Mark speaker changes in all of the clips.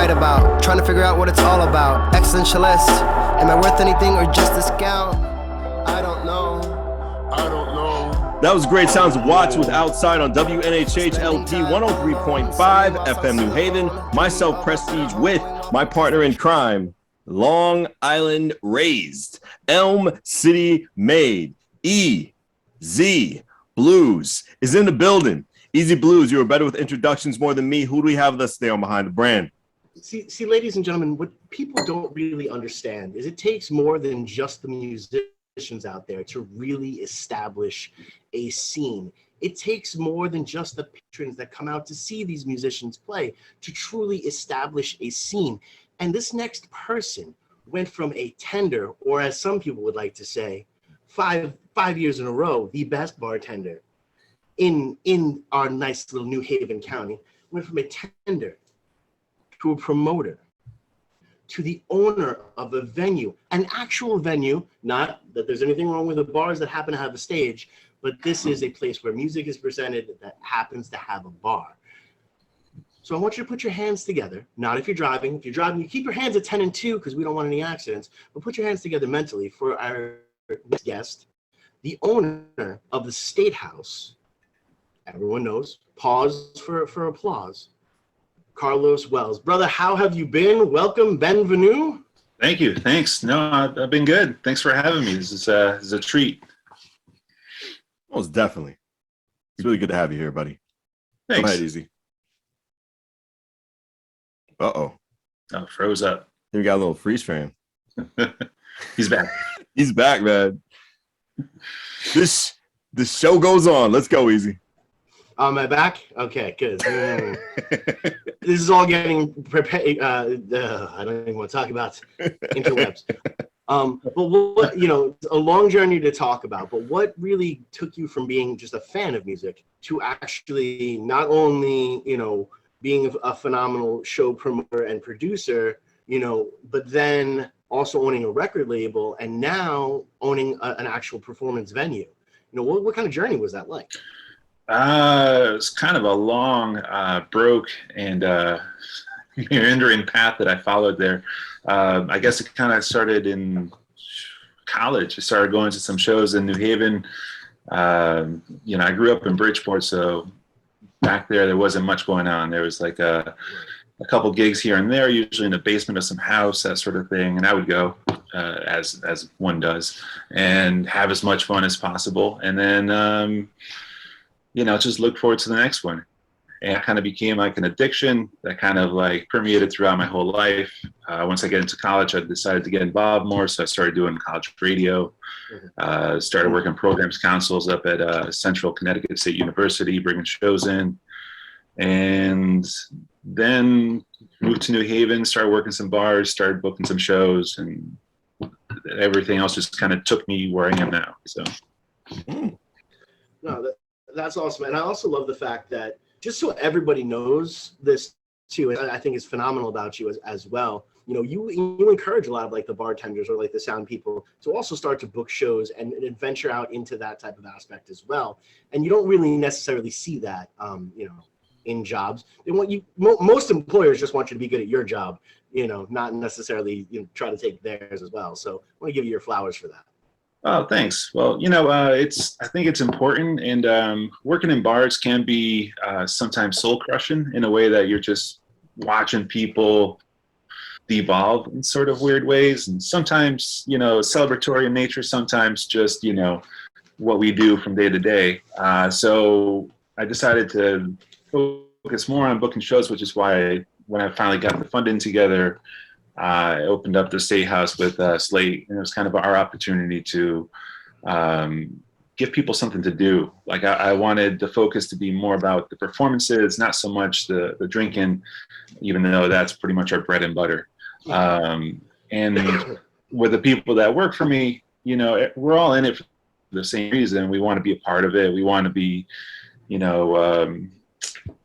Speaker 1: write about. Trying to figure out what it's all about. Existentialist. Am I worth anything or just a scout? I don't know.
Speaker 2: That was great sounds of Watts with Outside on WNHH LP 103.5 FM New Haven. Myself, Prestige, with my partner in crime, Long Island raised, Elm City made, E.Z. Bluez is in the building. E.Z. Bluez, you are better with introductions more than me. Who do we have with us today on Behind the Brand?
Speaker 3: See, ladies and gentlemen, what people don't really understand is it takes more than just the musicians out there to really establish a scene. It takes more than just the patrons that come out to see these musicians play to truly establish a scene. And this next person went from a tender, or as some people would like to say, five years in a row, the best bartender in our nice little New Haven County, went from a tender to a promoter, to the owner of a venue, an actual venue, not that there's anything wrong with the bars that happen to have a stage, but this is a place where music is presented that happens to have a bar. So I want you to put your hands together, not if you're driving. If you're driving, you keep your hands at 10 and 2 because we don't want any accidents, but put your hands together mentally for our next guest, the owner of the State House. Everyone knows, pause for applause. Carlos Wells. Brother, how have you been? Welcome, benvenue.
Speaker 4: Thank you. Thanks. No, I've been good. Thanks for having me. This is a treat.
Speaker 2: Most definitely. It's really good to have you here, buddy.
Speaker 4: Thanks.
Speaker 2: Go ahead, Easy. Uh-oh.
Speaker 4: Oh, froze up.
Speaker 2: We got a little freeze frame.
Speaker 4: He's back.
Speaker 2: He's back, man. The show goes on. Let's go, Easy.
Speaker 3: Am I back? Okay, good. This is all getting prepared. I don't even want to talk about interwebs. But what, a long journey to talk about, but what really took you from being just a fan of music to actually not only, being a phenomenal show promoter and producer, but then also owning a record label and now owning an actual performance venue? What kind of journey was that like?
Speaker 4: It was kind of a long, broke and meandering path that I followed there. I guess it kind of started in college. I started going to some shows in New Haven. I grew up in Bridgeport, so back there wasn't much going on. There was like a couple gigs here and there, usually in the basement of some house, that sort of thing. And I would go, as one does, and have as much fun as possible. And then just look forward to the next one. And it kind of became like an addiction that kind of like permeated throughout my whole life. Once I get into college, I decided to get involved more. So I started doing college radio, started working programs councils up at Central Connecticut State University, bringing shows in. And then moved to New Haven, started working some bars, started booking some shows, and everything else just kind of took me where I am now. So.
Speaker 3: No, that's awesome. And I also love the fact that, just so everybody knows this too, and I think is phenomenal about you as well, you encourage a lot of like the bartenders or like the sound people to also start to book shows and venture out into that type of aspect as well. And you don't really necessarily see that, in jobs. They want you, most employers just want you to be good at your job, not necessarily try to take theirs as well. So I want to give you your flowers for that.
Speaker 4: Oh, thanks. Well, I think it's important, and working in bars can be sometimes soul crushing in a way that you're just watching people devolve in sort of weird ways, and sometimes celebratory in nature, sometimes just what we do from day to day. So I decided to focus more on booking shows, which is why when I finally got the funding together, I opened up the State House with Slate, and it was kind of our opportunity to give people something to do. Like I wanted the focus to be more about the performances, not so much the drinking, even though that's pretty much our bread and butter. And with the people that work for me, we're all in it for the same reason. We want to be a part of it. We want to be,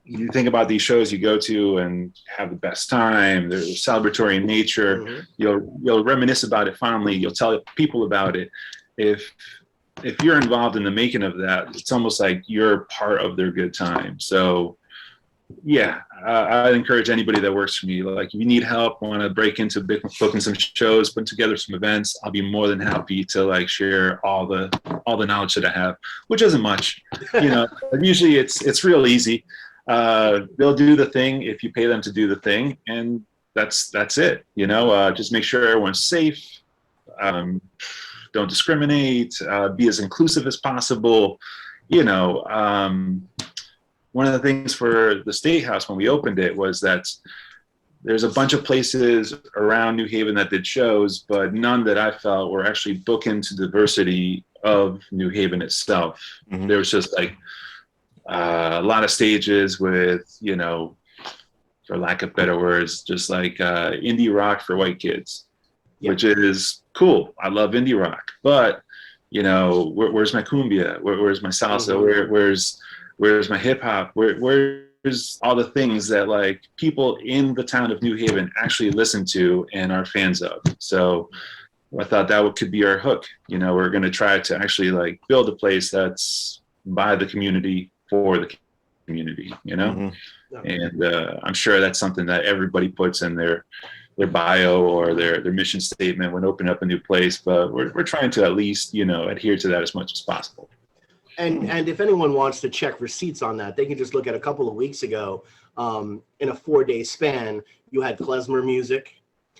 Speaker 4: you think about these shows you go to and have the best time. They're celebratory in nature. Mm-hmm. You'll reminisce about it fondly. You'll tell people about it. If you're involved in the making of that, it's almost like you're part of their good time. So Yeah, I encourage anybody that works for me. Like, if you need help, want to break into booking some shows, putting together some events, I'll be more than happy to like share all the knowledge that I have, which isn't much. You know, usually it's real easy. They'll do the thing if you pay them to do the thing, and that's it. You know, just make sure everyone's safe. Don't discriminate. Be as inclusive as possible. You know. One of the things for the State House when we opened it was that there's a bunch of places around New Haven that did shows, but none that I felt were actually bookend to diversity of New Haven itself. Mm-hmm. There was just like a lot of stages with, you know, for lack of better words, just like indie rock for white kids, which is cool. I love indie rock, but you know, where's my cumbia? Where's my salsa? Mm-hmm. Where's my hip hop? Where's all the things that like people in the town of New Haven actually listen to and are fans of? So I thought that could be our hook. You know, we're going to try to actually like build a place that's by the community for the community, you know? Mm-hmm. And I'm sure that's something that everybody puts in their bio or their mission statement when opening up a new place, but we're trying to at least, you know, adhere to that as much as possible.
Speaker 3: And if anyone wants to check receipts on that, they can just look at a couple of weeks ago. In a 4-day span, you had klezmer music,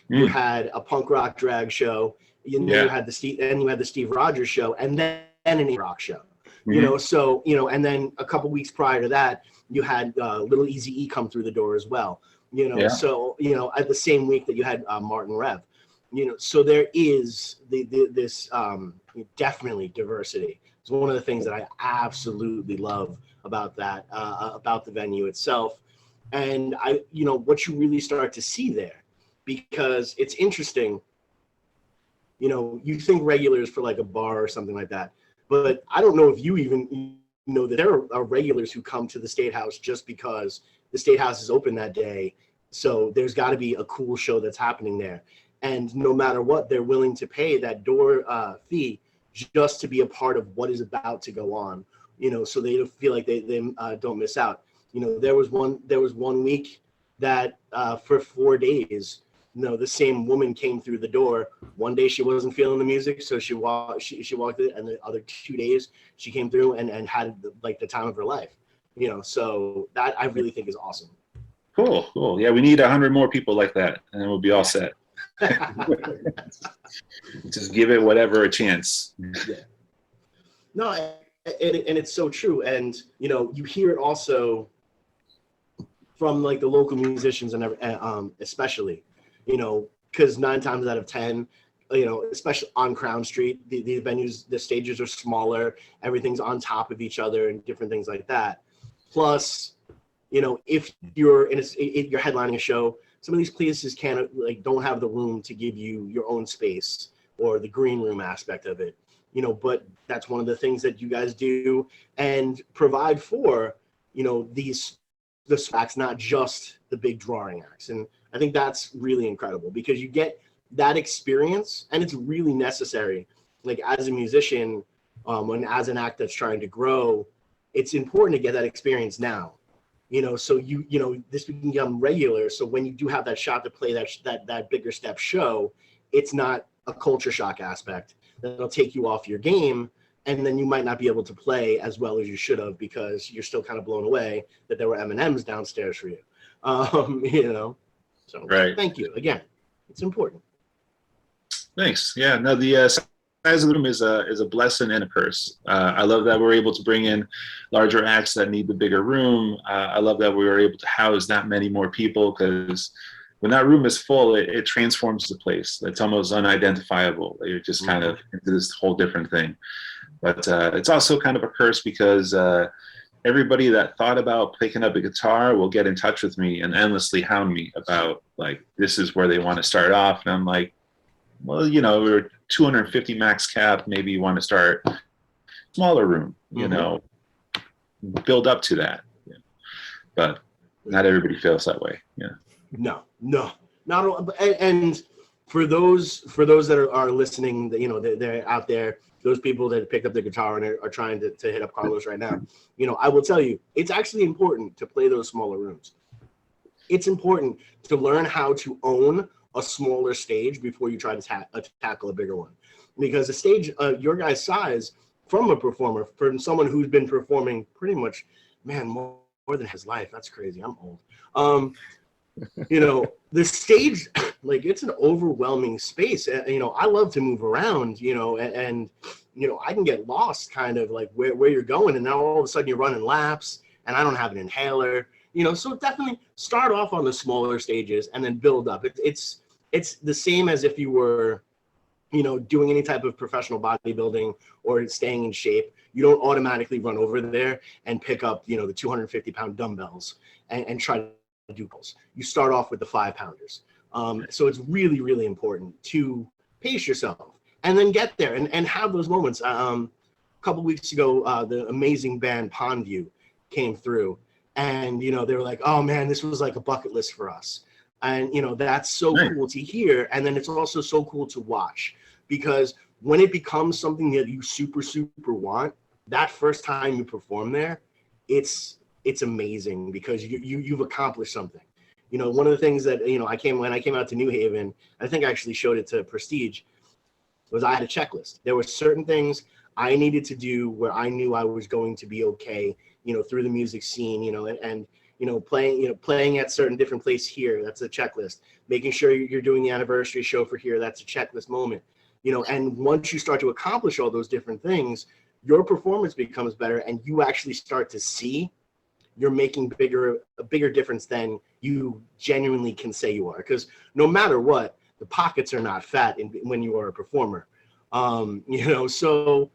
Speaker 3: you had a punk rock drag show, you had the Steve Rogers show, and then an indie rock show. Mm-hmm. You know, so you know, and then a couple weeks prior to that, you had Little Eazy-E come through the door as well. You know, so you know, at the same week that you had Martin Rev. You know, so there is this definitely diversity. It's one of the things that I absolutely love about that, about the venue itself. And you know, what you really start to see there, because it's interesting, you know, you think regulars for like a bar or something like that, but I don't know if you even know that there are regulars who come to the State House just because the State House is open that day. So there's got to be a cool show that's happening there. And no matter what, they're willing to pay that door fee just to be a part of what is about to go on, you know, so they feel like they don't miss out. You know, there was one week that for 4 days, you know, the same woman came through the door. One day she wasn't feeling the music, so she walked it, and the other 2 days she came through and had the time of her life, you know. So that I really think is awesome.
Speaker 4: Cool. Yeah, we need 100 more people like that, and then we'll be all set. Just give it whatever a chance.
Speaker 3: Yeah. No, and it's so true. And you know, you hear it also from like the local musicians and especially, you know, because 9 times out of 10, you know, especially on Crown Street, the venues, the stages are smaller, everything's on top of each other and different things like that. Plus, you know, if you're you're headlining a show, some of these places don't have the room to give you your own space or the green room aspect of it, you know, but that's one of the things that you guys do and provide for, you know, the acts, not just the big drawing acts. And I think that's really incredible because you get that experience and it's really necessary. Like as a musician, and as an act that's trying to grow, it's important to get that experience now. You know, so you know, this can become regular. So when you do have that shot to play that bigger step show, it's not a culture shock aspect that'll take you off your game, and then you might not be able to play as well as you should have because you're still kind of blown away that there were M&Ms downstairs for you. You know, so right. Thank you again. It's important.
Speaker 4: Thanks. Yeah. No, the size of the room is a blessing and a curse. I love that we're able to bring in larger acts that need the bigger room. I love that we were able to house that many more people because when that room is full, it transforms the place. It's almost unidentifiable. You're just kind of into this whole different thing. But it's also kind of a curse because everybody that thought about picking up a guitar will get in touch with me and endlessly hound me about like, this is where they want to start off. And I'm like, well, you know, we're 250 max cap. Maybe you want to start smaller room, you know, build up to that. Yeah. But not everybody feels that way. Yeah.
Speaker 3: No, not. And for those that are listening, that, you know, they're out there, those people that picked up the guitar and are trying to hit up Carlos right now, you know, I will tell you, it's actually important to play those smaller rooms. It's important to learn how to own a smaller stage before you try to tackle a bigger one, because a stage your guy's size, from a performer, from someone who's been performing pretty much, man, more than his life. That's crazy. I'm old. You know, the stage, like, it's an overwhelming space. You know, I love to move around, you know, and you know, I can get lost kind of like where you're going, and now all of a sudden you're running laps and I don't have an inhaler, you know. So definitely start off on the smaller stages and then build up. It's the same as if you were, you know, doing any type of professional bodybuilding or staying in shape. You don't automatically run over there and pick up, you know, the 250-pound dumbbells and try to do goals. You start off with the 5-pounders. So it's really, really important to pace yourself and then get there and have those moments. A couple weeks ago, the amazing band Pondview came through, and, you know, they were like, oh man, this was like a bucket list for us. And, you know, that's so cool to hear. And then it's also so cool to watch, because when it becomes something that you super want, that first time you perform there, it's amazing, because you've accomplished something. You know, one of the things that, you know, when I came out to New Haven, I think I actually showed it to Prestige, was I had a checklist. There were certain things I needed to do where I knew I was going to be okay, you know, through the music scene, you know, and you know, playing at certain different places here, that's a checklist. Making sure you're doing the anniversary show for here, that's a checklist moment. You know, and once you start to accomplish all those different things, your performance becomes better, and you actually start to see you're making a bigger difference than you genuinely can say you are. Because no matter what, the pockets are not fat when you are a performer. You know, so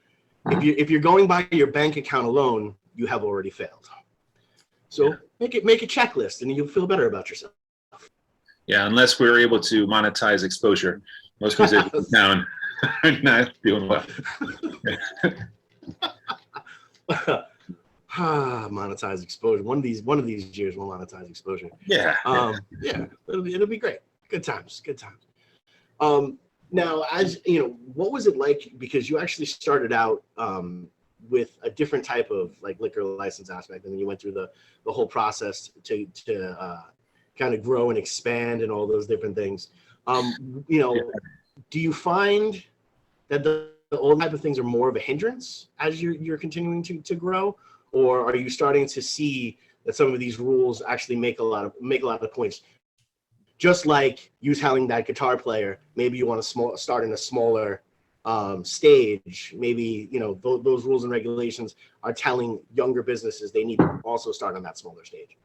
Speaker 3: if you're going by your bank account alone, you have already failed. So make a checklist, and you'll feel better about yourself.
Speaker 4: Yeah, unless we're able to monetize exposure. Most musicians in town are not doing well.
Speaker 3: Monetize exposure. One of these years we'll monetize exposure.
Speaker 4: Yeah.
Speaker 3: Yeah, it'll be great. Good times. Now, as you know, what was it like? Because you actually started out with a different type of like liquor license aspect, and then you went through the whole process to kind of grow and expand and all those different things. You know, do you find that the old type of things are more of a hindrance as you're continuing to grow, or are you starting to see that some of these rules actually make a lot of points? Just like you telling that guitar player, maybe you want to start in a smaller stage. Maybe, you know, those rules and regulations are telling younger businesses they need to also start on that smaller stage.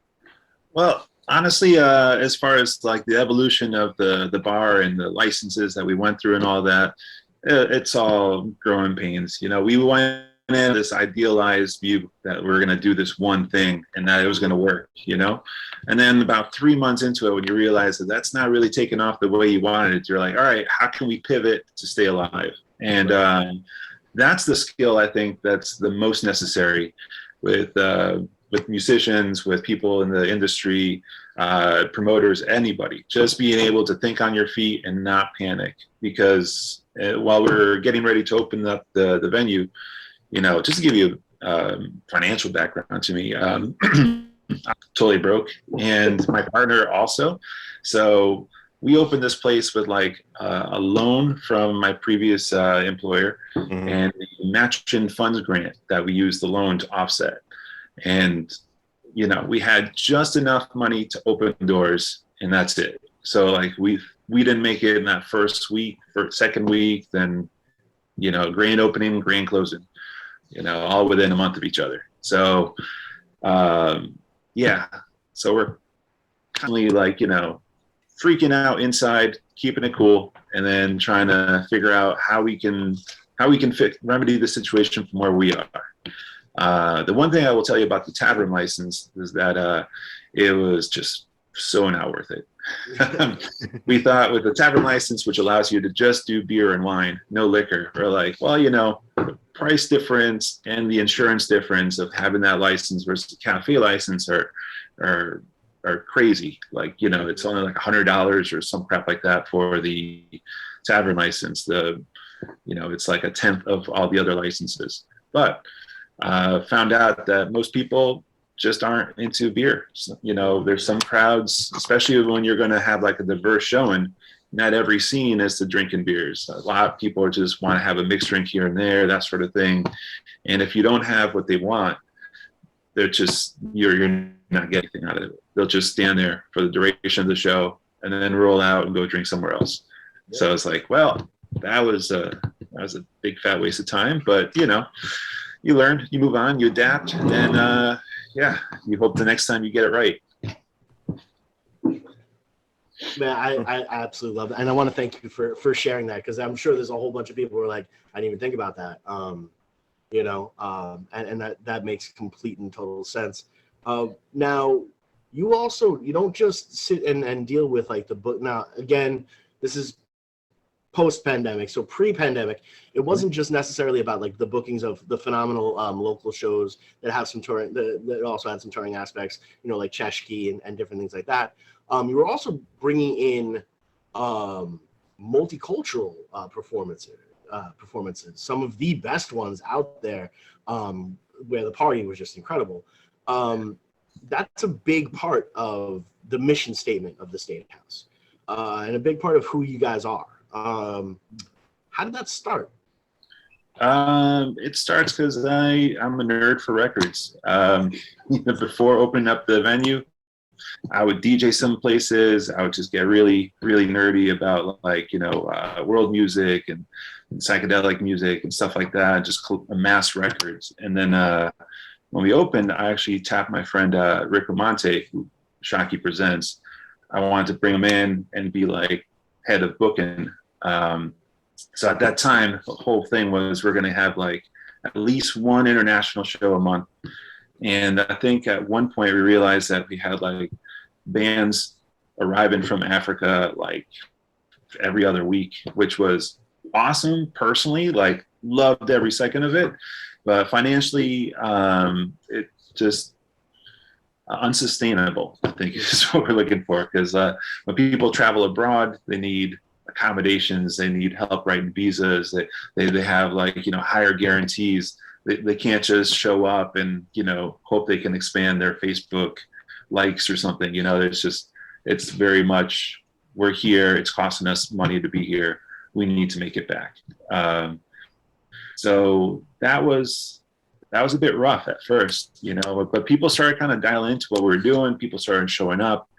Speaker 4: Well, honestly, as far as like the evolution of the bar and the licenses that we went through and all that, it's all growing pains. You know, we went in this idealized view that we're going to do this one thing and that it was going to work, you know? And then about 3 months into it, when you realize that that's not really taking off the way you wanted it, you're like, all right, how can we pivot to stay alive? And that's the skill, I think, that's the most necessary with musicians, with people in the industry, promoters, anybody. Just being able to think on your feet and not panic. Because while we're getting ready to open up the venue, you know, just to give you a financial background to me, I'm totally broke, and my partner also. So we opened this place with like a loan from my previous employer, and a matching funds grant that we used the loan to offset. And, you know, we had just enough money to open doors, and that's it. So like we didn't make it in that first week, for second week, then, you know, grand opening, grand closing, you know, all within a month of each other. So, yeah, so we're constantly like, you know, freaking out inside, keeping it cool, and then trying to figure out how we can remedy the situation from where we are. The one thing I will tell you about the tavern license is that it was just so not worth it. We thought with the tavern license, which allows you to just do beer and wine, no liquor, we're like, well, you know, the price difference and the insurance difference of having that license versus the cafe license are are crazy. Like, you know, it's only like $100 or some crap like that for the tavern license. You know, it's like a tenth of all the other licenses. But found out that most people just aren't into beer. So, you know, there's some crowds, especially when you're going to have like a diverse showing. Not every scene is to drinking beers. A lot of people just want to have a mixed drink here and there, that sort of thing. And if you don't have what they want, they're just you're not getting anything out of it. They'll just stand there for the duration of the show and then roll out and go drink somewhere else. Yeah. So it's like, well, that was a big fat waste of time. But you know, you learn, you move on, you adapt, and then you hope the next time you get it right.
Speaker 3: Man, I absolutely love it, and I want to thank you for sharing that, because I'm sure there's a whole bunch of people who are like, I didn't even think about that. And that makes complete and total sense. Now, you don't just sit and deal with like the book. Now, again, this is post-pandemic. So pre-pandemic, it wasn't just necessarily about like the bookings of the phenomenal local shows that have some touring, that also had some touring aspects, you know, like Cheshki and different things like that. You were also bringing in multicultural performances, some of the best ones out there, where the party was just incredible. That's a big part of the mission statement of the State House, and a big part of who you guys are. How did that start?
Speaker 4: It starts because I'm a nerd for records. Before opening up the venue, I would DJ some places. I would just get really, really nerdy about like, you know, world music and psychedelic music and stuff like that, just amass records. And then when we opened, I actually tapped my friend Rick Ramonte, who Shockey Presents. I wanted to bring him in and be like head of booking. So at that time, the whole thing was we're going to have like at least one international show a month. And I think at one point we realized that we had like bands arriving from Africa like every other week, which was awesome personally, like loved every second of it. But financially, it just unsustainable, I think is what we're looking for. Because when people travel abroad, they need accommodations, they need help writing visas, they have like, you know, higher guarantees. They can't just show up and, you know, hope they can expand their Facebook likes or something. You know, it's very much, we're here, it's costing us money to be here, we need to make it back. So that was a bit rough at first, you know, but people started kind of dialing into what we were doing. People started showing up,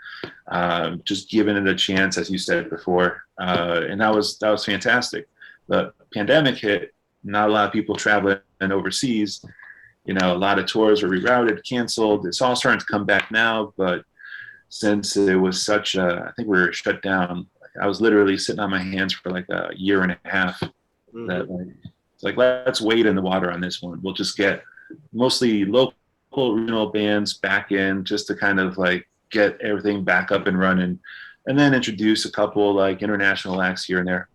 Speaker 4: just giving it a chance, as you said before. And that was fantastic. The pandemic hit, not a lot of people traveling overseas. You know, a lot of tours were rerouted, canceled. It's all starting to come back now, but since it was I think we were shut down. I was literally sitting on my hands for like a year and a half. Mm-hmm. That it's like, let's wade in the water on this one. We'll just get mostly local regional bands back in, just to kind of like get everything back up and running, and then introduce a couple like international acts here and there.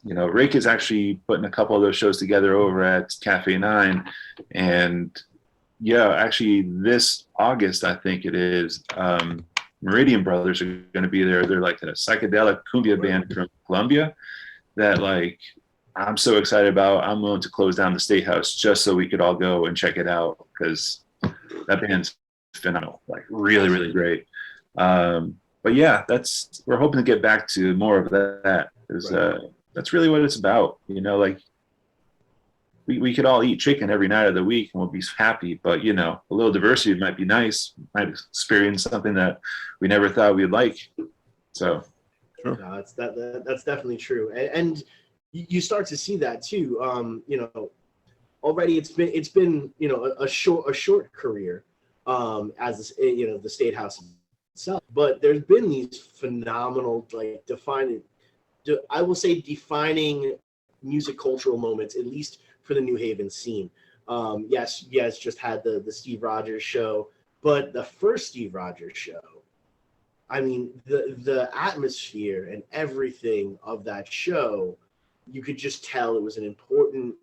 Speaker 4: You know, Rick is actually putting a couple of those shows together over at Cafe 9. And yeah, actually this August, I think it is, Meridian Brothers are going to be there. They're like a psychedelic cumbia band from Colombia that like I'm so excited about. I'm willing to close down the State House just so we could all go and check it out, because that band's phenomenal, like really, really great. But yeah, we're hoping to get back to more of that, because that's really what it's about. You know, like we could all eat chicken every night of the week and we'll be happy, but you know, a little diversity might be nice. Might experience something that we never thought we'd like. So
Speaker 3: sure. No, that's definitely true. And you start to see that too. You know, already it's been you know a short career as you know the State House itself, but there's been these phenomenal like defining music cultural moments, at least for the New Haven scene. Yes, just had the Steve Rogers show, but the first Steve Rogers show, I mean, the atmosphere and everything of that show, you could just tell it was an important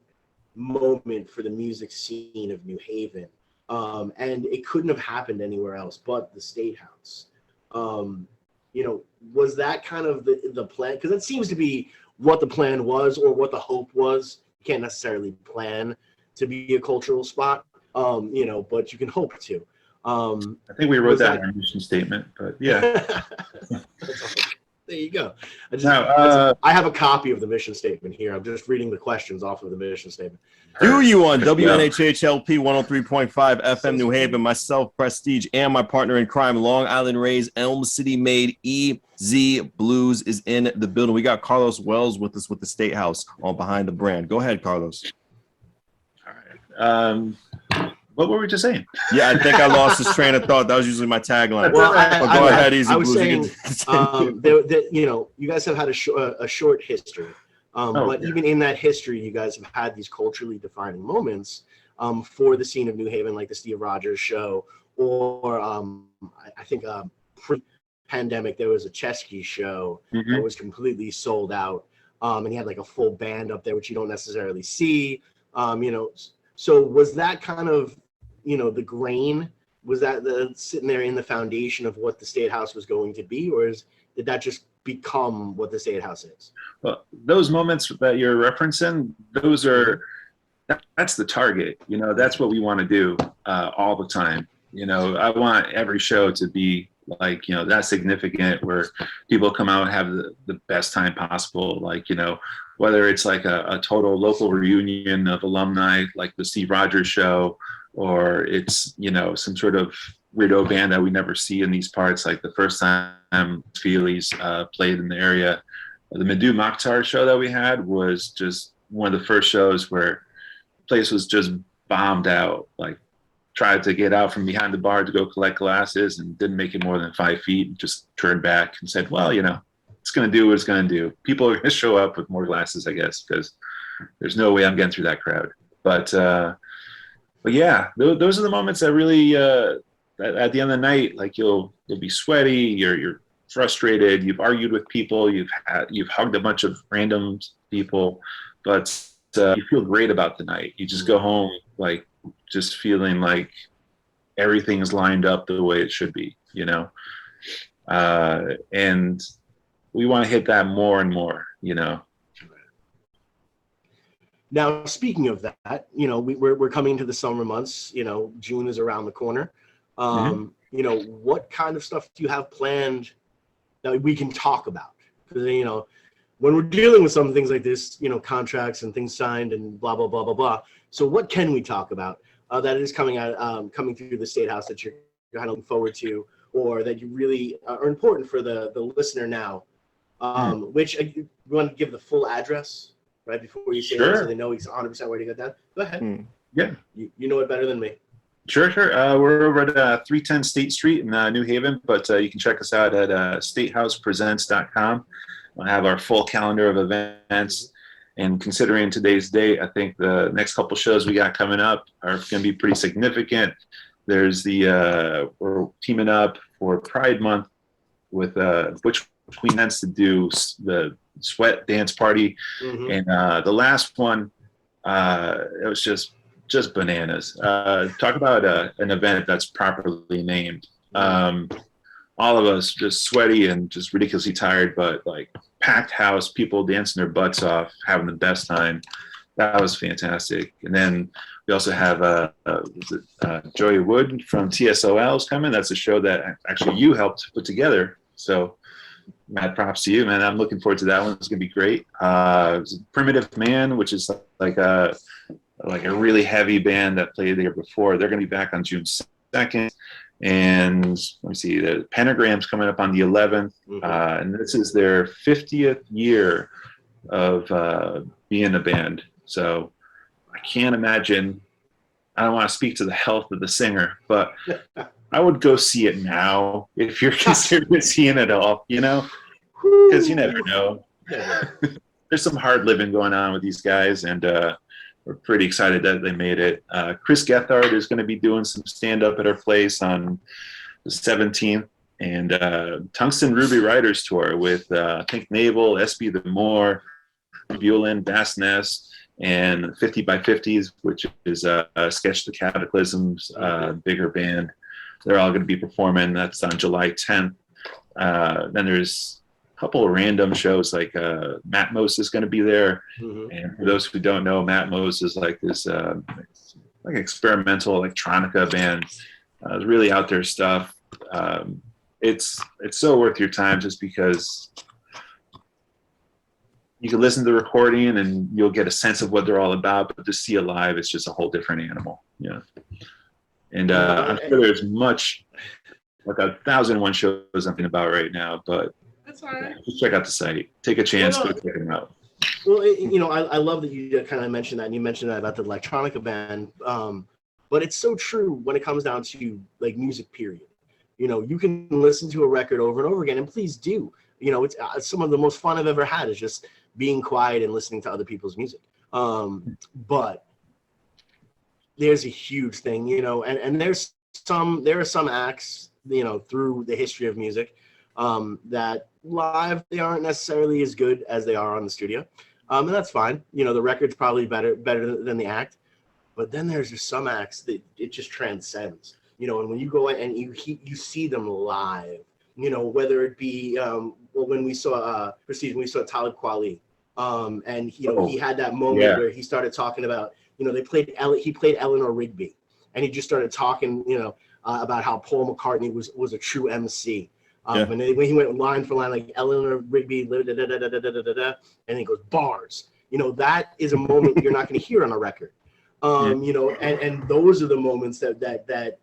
Speaker 3: moment for the music scene of New Haven. And it couldn't have happened anywhere else but the State House. Was that kind of the plan? Because that seems to be what the plan was, or what the hope was. You can't necessarily plan to be a cultural spot, but you can hope to.
Speaker 4: I think we wrote that in our mission statement, but yeah.
Speaker 3: There you go. I have a copy of the mission statement here. I'm just reading the questions off of the mission statement.
Speaker 2: Do you on WNHHLP 103.5 FM New Haven, myself, Prestige, and my partner in crime, Long Island Rays, Elm City made EZ Bluez is in the building. We got Carlos Wells with us with the State House on Behind the Brand. Go ahead, Carlos.
Speaker 4: All right. What were we just saying?
Speaker 2: Yeah, I think I lost his train of thought. That was usually my tagline.
Speaker 3: Well,
Speaker 2: go ahead, Easy
Speaker 3: I was
Speaker 2: Bluez.
Speaker 3: saying, you guys have had a short history. But even in that history, you guys have had these culturally defining moments for the scene of New Haven, like the Steve Rogers show, or I think pre-pandemic, there was a Chesky show that was completely sold out. And he had like a full band up there, which you don't necessarily see. So was that kind of, the grain? Was that sitting there in the foundation of what the State House was going to be, or did that just become what the State House is?
Speaker 4: Well, those moments that you're referencing, that's the target. That's what we want to do all the time. I want every show to be like, that significant, where people come out and have the best time possible. Like, whether it's like a total local reunion of alumni, like the Steve Rogers show, or it's, some sort of weirdo band that we never see in these parts. Like the first time Feelies played in the area, the Madhu Mokhtar show that we had was just one of the first shows where the place was just bombed out. Like, tried to get out from behind the bar to go collect glasses and didn't make it more than 5 feet, and just turned back and said, well, it's going to do what it's going to do. People are going to show up with more glasses, I guess, because there's no way I'm getting through that crowd. But yeah, those are the moments that really, at the end of the night, like you'll be sweaty, you're frustrated, you've argued with people, you've hugged a bunch of random people, but you feel great about the night. You just go home like just feeling like everything is lined up the way it should be, and we want to hit that more and more,
Speaker 3: Now, speaking of that, we're coming to the summer months. June is around the corner. What kind of stuff do you have planned that we can talk about? Because when we're dealing with some things like this, contracts and things signed and blah blah blah blah blah. So, what can we talk about that is coming through the State House that you're kind of looking forward to, or that you really are important for the listener now? Which you want to give the full address right before you say that, so they know he's 100% where to get that. Go ahead.
Speaker 4: Yeah.
Speaker 3: You know it better than me.
Speaker 4: Sure. We're over at 310 State Street in New Haven, but you can check us out at statehousepresents.com. I have our full calendar of events, and considering today's date, I think the next couple shows we got coming up are going to be pretty significant. There's we're teaming up for Pride Month with Butch Queen Nance to do the sweat dance party, and the last one, it was just bananas. Talk about an event that's properly named. All of us just sweaty and just ridiculously tired, but like packed house, people dancing their butts off, having the best time. That was fantastic. And then we also have Joey Wood from TSOL is coming. That's a show that actually you helped put together. So mad props to you, man. I'm looking forward to that one. It's gonna be great. Primitive Man, which is like a really heavy band that played there before. They're gonna be back on June 2nd. And let me see, the Pentagram's coming up on the 11th. And this is their 50th year of being a band. So I can't imagine, I don't want to speak to the health of the singer, but I would go see it now if you're considering seeing it all, because you never know. There's some hard living going on with these guys, and we're pretty excited that they made it. Chris Gethard is going to be doing some stand-up at our place on the 17th, and Tungsten Ruby Riders Tour with I think Naval, SB the Moore, Buellin, Bass Nest, and 50 by 50s, which is Sketch the Cataclysm's bigger band. They're all going to be performing. That's on July 10th. Then there's a couple of random shows, like Matt Mose is going to be there. And for those who don't know, Matt Mose is like this like experimental electronica band. It's really out there stuff. It's so worth your time, just because you can listen to the recording and you'll get a sense of what they're all about, but to see it live, it's just a whole different animal. Yeah. And I'm sure there's much, like 1,001 shows I'm thinking about right now, but
Speaker 3: that's all right.
Speaker 4: Just check out the site. Take a chance to check them out.
Speaker 3: Well, I love that you kind of mentioned that, and you mentioned that about the electronica band. But it's so true when it comes down to like music, period. You can listen to a record over and over again, and please do. It's some of the most fun I've ever had is just being quiet and listening to other people's music. But there's a huge thing, and there are some acts, through the history of music, that live they aren't necessarily as good as they are on the studio. And that's fine. The record's probably better than the act. But then there's just some acts that it just transcends. And when you go and you see them live, whether it be when we saw Prestige, when we saw Talib Kweli, and he had that moment where he started talking about, he played Eleanor Rigby, and he just started talking, about how Paul McCartney was a true MC. And then when he went line for line, like Eleanor Rigby, and he goes bars. That is a moment you're not going to hear on a record. And those are the moments that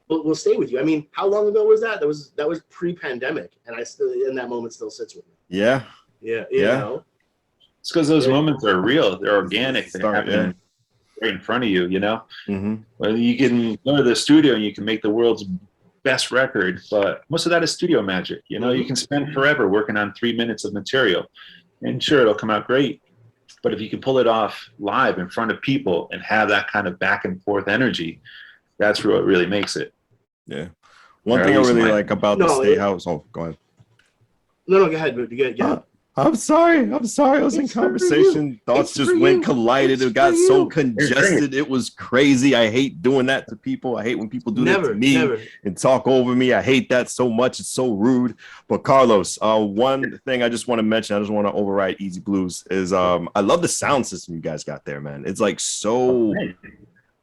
Speaker 3: will stay with you. I mean, how long ago was that? That was pre-pandemic, and that moment still sits with me.
Speaker 2: Yeah.
Speaker 4: It's because those moments are real. They're organic. They happen right in front of you. Well, you can go to the studio and you can make the world's best record, but most of that is studio magic. You can spend forever working on 3 minutes of material, and sure, it'll come out great. But if you can pull it off live in front of people and have that kind of back and forth energy, that's what really makes it.
Speaker 2: Yeah. One thing I really like about the State House. Oh, go ahead.
Speaker 3: No, go ahead. Yeah.
Speaker 2: I'm sorry. I was in conversation. Thoughts just went collided. It got so congested. It was crazy. I hate doing that to people. I hate when people do that to me and talk over me. I hate that so much. It's so rude. But Carlos, one thing I just want to mention, I just want to override Easy Blues, is I love the sound system you guys got there, man. It's like so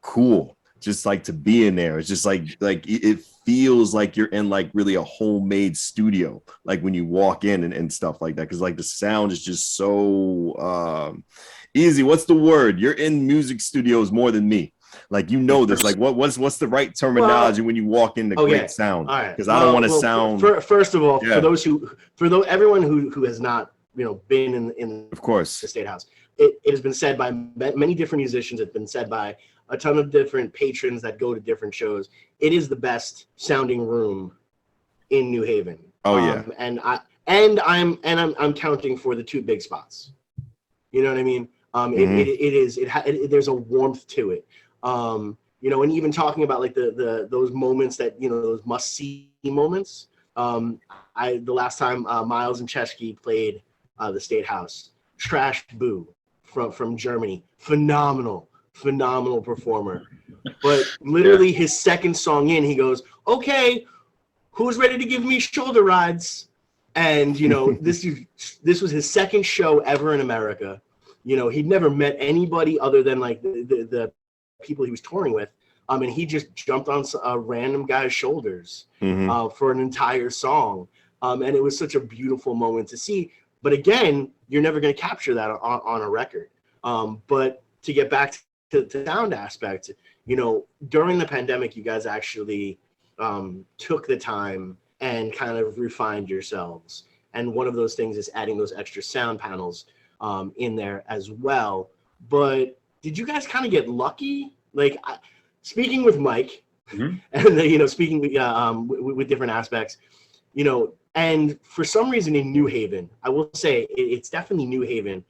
Speaker 2: cool. Just like to be in there. It's just like it feels like you're in like really a homemade studio, like when you walk in and stuff like that, because like the sound is just so easy. What's the word? You're in music studios more than me. Like, this, like what's the right terminology when you walk into great sound? Because I don't want to sound.
Speaker 3: First of all, for everyone who has not been in
Speaker 2: of course
Speaker 3: the State House, it has been said by many different musicians. It's been said by a ton of different patrons that go to different shows. It is the best sounding room in New Haven.
Speaker 2: Oh yeah.
Speaker 3: I'm counting for the two big spots. You know what I mean? There's a warmth to it. And even talking about like those moments that, those must see moments. The last time Miles and Chesky played the State House, Trash Boo from Germany, phenomenal performer. But literally his second song in, he goes, okay, who's ready to give me shoulder rides? And this was his second show ever in America. He'd never met anybody other than like the people he was touring with, and he just jumped on a random guy's shoulders for an entire song, and it was such a beautiful moment to see. But again, you're never going to capture that on a record. But to get back to the sound aspect, during the pandemic, you guys actually took the time and kind of refined yourselves. And one of those things is adding those extra sound panels in there as well. But did you guys kind of get lucky? Like, speaking with Mike, and speaking with different aspects, and for some reason in New Haven, I will say it's definitely New Haven.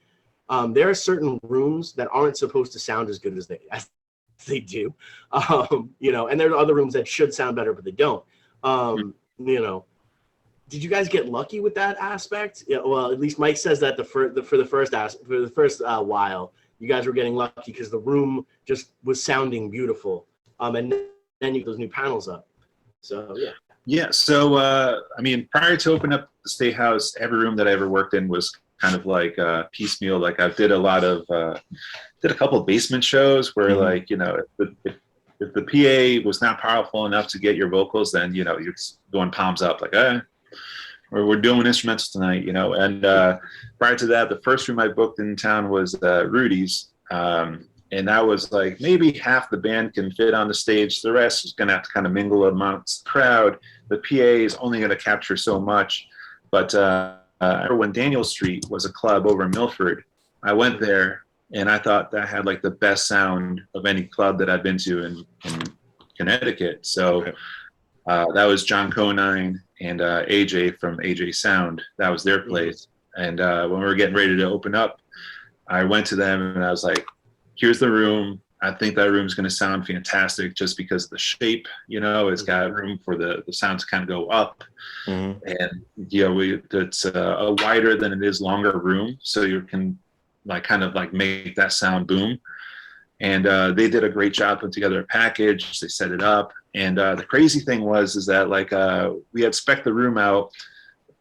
Speaker 3: There are certain rooms that aren't supposed to sound as good as they do, and there are other rooms that should sound better, but they don't. Did you guys get lucky with that aspect? Yeah, well, at least Mike says that for the first while you guys were getting lucky because the room just was sounding beautiful. And then you get those new panels up. So yeah.
Speaker 4: Yeah. So I mean, prior to opening up the State House, every room that I ever worked in was kind of like piecemeal. Like I did a couple of basement shows where like, you know, if the PA was not powerful enough to get your vocals, then, you know, you're going palms up like, we're doing instrumentals tonight, you know. And prior to that, the first room I booked in town was Rudy's. And that was like maybe half the band can fit on the stage. The rest is going to have to kind of mingle amongst the crowd. The PA is only going to capture so much. But I remember when Daniel Street was a club over in Milford, I went there and I thought that had like the best sound of any club that I'd been to in Connecticut. So that was John Conine and AJ from AJ Sound. That was their place. And when we were getting ready to open up, I went to them and I was like, here's the room. I think that room's going to sound fantastic just because of the shape, you know, it's got room for the sound to kind of go up. And, you know, it's a wider than it is longer room. So you can like kind of like make that sound boom. And they did a great job putting together a package. They set it up. And the crazy thing is that like we had spec'd the room out,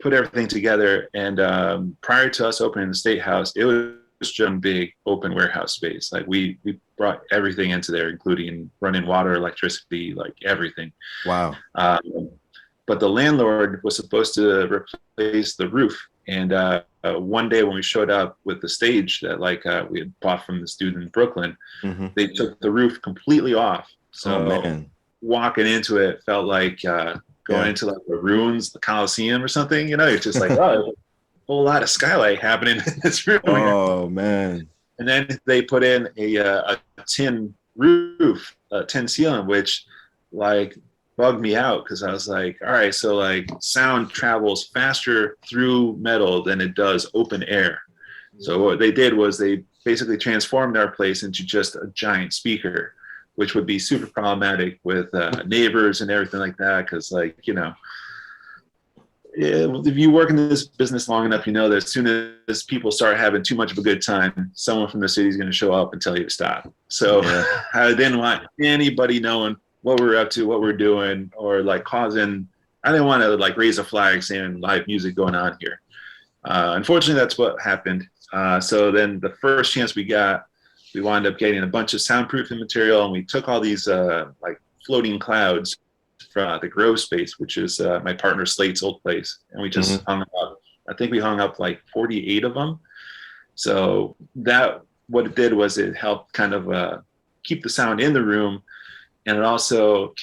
Speaker 4: put everything together. And prior to us opening the State House, it was just a big open warehouse space. Like we brought everything into there, including running water, electricity, like everything.
Speaker 2: Wow.
Speaker 4: But the landlord was supposed to replace the roof. And one day when we showed up with the stage that like we had bought from this dude in Brooklyn, they took the roof completely off. So walking into it felt like going into like the ruins, the Colosseum or something, you know, it's just like, oh, a whole lot of skylight happening in this room.
Speaker 2: Oh man.
Speaker 4: And then they put in a tin roof, a tin ceiling, which like bugged me out because I was like, all right, so like sound travels faster through metal than it does open air. So what they did was they basically transformed our place into just a giant speaker, which would be super problematic with neighbors and everything like that. Because like, you know, if you work in this business long enough, you know that as soon as people start having too much of a good time, someone from the city is going to show up and tell you to stop. So I didn't want anybody knowing what we're up to, what we're doing, or like I didn't want to like raise a flag saying live music going on here. Unfortunately, that's what happened. So then the first chance we got, we wound up getting a bunch of soundproofing material, and we took all these like floating clouds from the Grove space, which is my partner Slate's old place. And we just hung up, I think we hung up like 48 of them. So that, what it did was it helped kind of keep the sound in the room. And it also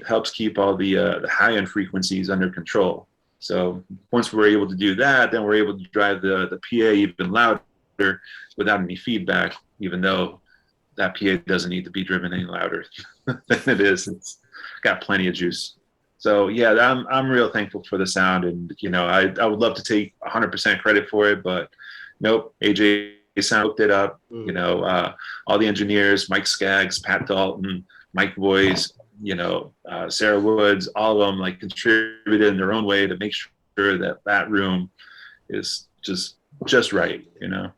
Speaker 4: helps keep all the high-end frequencies under control. So once we're able to do that, then we're able to drive the PA even louder without any feedback, even though that PA doesn't need to be driven any louder than it is. It's got plenty of juice. So yeah, I'm real thankful for the sound, and you know, I would love to take 100% credit for it, but nope, AJ Sound hooked it up. You know, all the engineers, Mike Skaggs, Pat Dalton, Mike Boyce, you know, Sarah Woods, all of them like contributed in their own way to make sure that that room is just right, you know.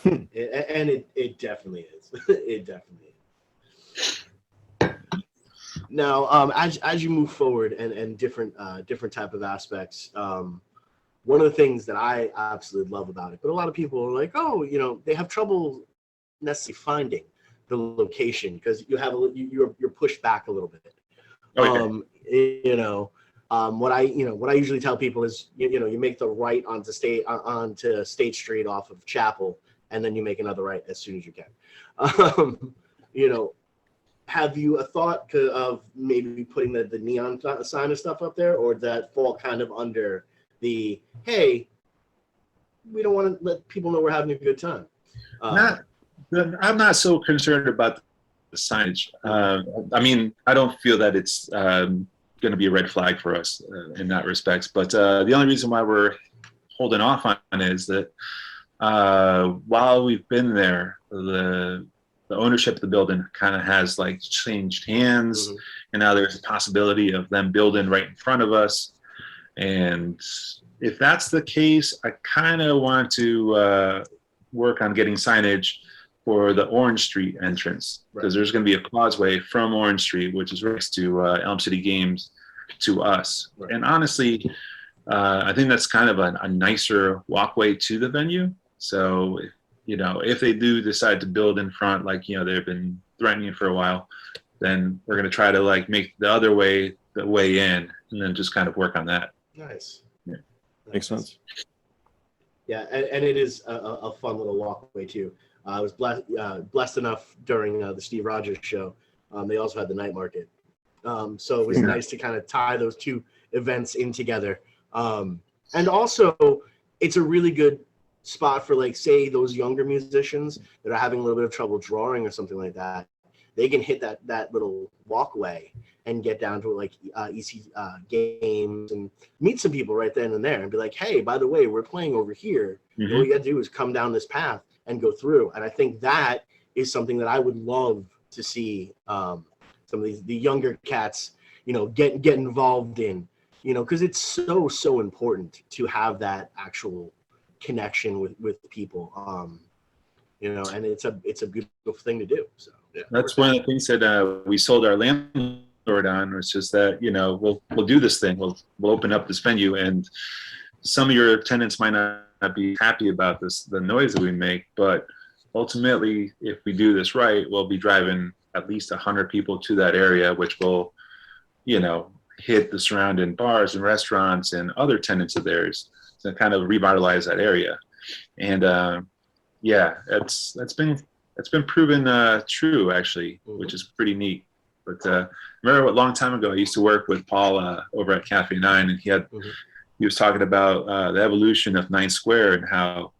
Speaker 3: And it definitely is. It definitely is. Now, as you move forward and different type of aspects, one of the things that I absolutely love about it, but a lot of people are like, oh, you know, they have trouble necessarily finding the location because you're pushed back a little bit. You know, what I usually tell people is, you know, you make the right onto State Street off of Chapel, and then you make another right as soon as you can. You know, have you a thought of maybe putting the neon sign and stuff up there, or does that fall kind of under the, hey, we don't want to let people know we're having a good time?
Speaker 4: I'm not so concerned about the signage. I mean, I don't feel that it's going to be a red flag for us in that respect. But the only reason why we're holding off on it is that while we've been there, the ownership of the building kind of has like changed hands, and now there's a possibility of them building right in front of us. And if that's the case, I kind of want to work on getting signage for the Orange Street entrance, because there's going to be a causeway from Orange Street, which is next to Elm City Games, to us. Right. And honestly, I think that's kind of a nicer walkway to the venue. So, you know, if they do decide to build in front, like, you know, they've been threatening for a while, then we're going to try to like make the other way the way in, and then just kind of work on that.
Speaker 3: Nice.
Speaker 4: Yeah.
Speaker 2: Makes sense.
Speaker 3: Yeah, and it is a fun little walkway too. I was blessed enough during the Steve Rogers show. They also had the night market. So it was nice to kind of tie those two events in together. And also, it's a really good spot for, like, say, those younger musicians that are having a little bit of trouble drawing or something like that. They can hit that little walkway and get down to like EC games and meet some people right then and there and be like, hey, by the way, we're playing over here. Mm-hmm. All you got to do is come down this path and go through. And I think that is something that I would love to see some of the younger cats, you know, get involved in, you know, because it's so important to have that actual connection with people, you know, and it's a beautiful thing to do. So yeah,
Speaker 4: that's one of the things that we sold our landlord on, which is that, you know, we'll do this thing, we'll open up this venue, and some of your tenants might not be happy about the noise that we make, but ultimately, if we do this right, we'll be driving at least 100 people to that area, which will, you know, hit the surrounding bars and restaurants and other tenants of theirs to kind of revitalize that area. And yeah, that's been proven true, actually, which is pretty neat. But remember, a long time ago, I used to work with Paul over at Cafe 9, and he was talking about the evolution of 9 Square and how,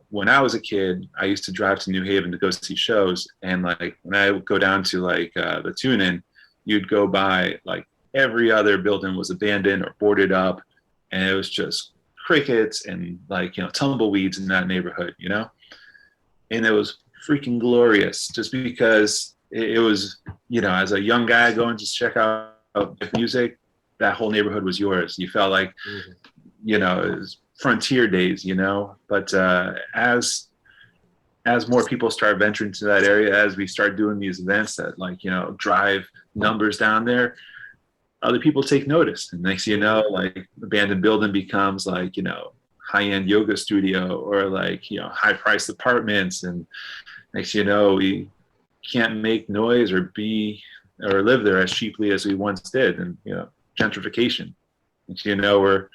Speaker 4: when I was a kid, I used to drive to New Haven to go see shows. And like, when I would go down to like the tune-in, you'd go by, like, every other building was abandoned or boarded up. And it was just crickets and, like, you know, tumbleweeds in that neighborhood, you know? And it was freaking glorious, just because it was, you know, as a young guy going to check out music, that whole neighborhood was yours. You felt like, you know, it was frontier days, you know. But as more people start venturing to that area, as we start doing these events that, like, you know, drive numbers down there, other people take notice. And next thing you know, like, abandoned building becomes like, you know, high-end yoga studio, or like, you know, high-priced apartments. And next thing you know, we can't make noise or live there as cheaply as we once did. And, you know, gentrification. And, you know, we're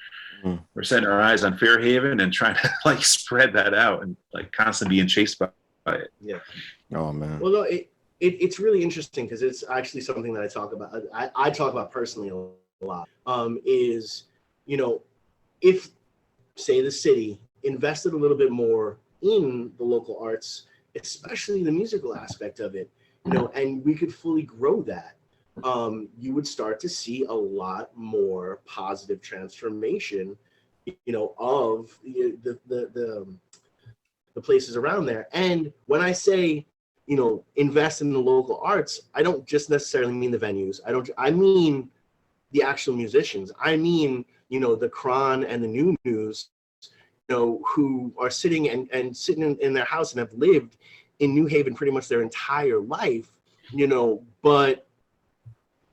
Speaker 4: setting our eyes on Fairhaven and trying to, like, spread that out and, like, constantly being chased by it.
Speaker 3: Yeah.
Speaker 2: Oh man.
Speaker 3: Well, no, it's really interesting, because it's actually something that I talk about. I talk about personally a lot. Is, you know, if, say, the city invested a little bit more in the local arts, especially the musical aspect of it, you know, and we could fully grow that, you would start to see a lot more positive transformation, you know, of the places around there. And when I say, you know, invest in the local arts, I don't just necessarily mean the venues. I mean the actual musicians. I mean, you know, the Kron and the New News, you know, who are sitting in their house and have lived in New Haven pretty much their entire life, you know, but,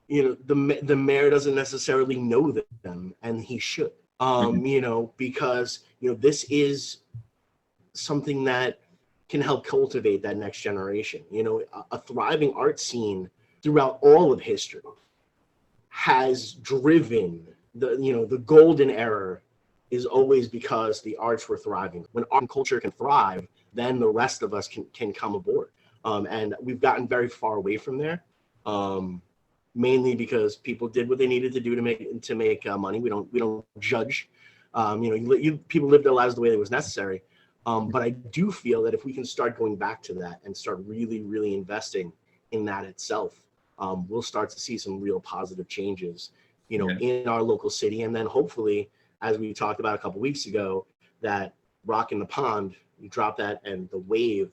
Speaker 3: you know, the mayor doesn't necessarily know them, and he should, you know, because, you know, this is something that can help cultivate that next generation. You know, a thriving art scene throughout all of history has driven the golden era is always because the arts were thriving. When art and culture can thrive, then the rest of us can come aboard. And we've gotten very far away from there, mainly because people did what they needed to do to make money. We don't judge. People live their lives the way that was necessary. But I do feel that if we can start going back to that and start really, really investing in that itself, we'll start to see some real positive changes, you know, in our local city. And then hopefully, as we talked about a couple weeks ago, that rock in the pond, you drop that and the wave,